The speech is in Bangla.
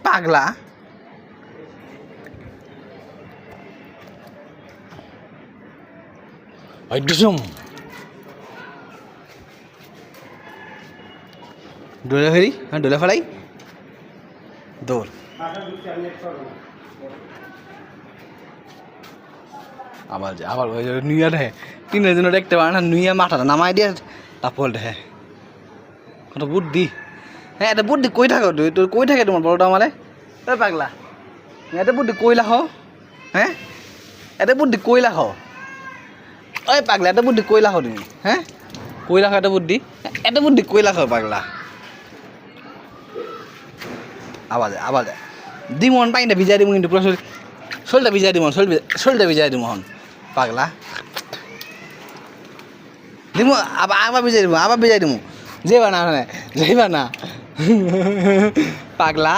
পাগলা ওই ডিসুম ডোলে ফেরি হ্যাঁ ডোলে ফেলাই দৌড় আবার ওই নুইয়া দেখে তিনের দিনও দেখতে পারে না নুইয়া মাথাটা নামাই দিয়ে তারপর দেখে কত বুদ্ধি হ্যাঁ এটা বুদ্ধি কই থাকো তুই তোর কই থাকে তোমার বড়টা আমারে ওই পাগলা এটা বুদ্ধি কইলা হ হ্যাঁ এটা বুদ্ধি কইলা হ ওই পাগলা এটা বুদ্ধি কইলা হ তুমি হ্যাঁ কইলা হ এটা বুদ্ধি কইলা হ পাগলা আবার দিমন পাইনটা ভিজাই দিব কিন্তু পুরো শরীরটা ভিজাই দিব শরীরটা ভিজাই দিব হন পাগলা দিব আবার ভিজাই দিব যাইবা না যাইবা না পাগলা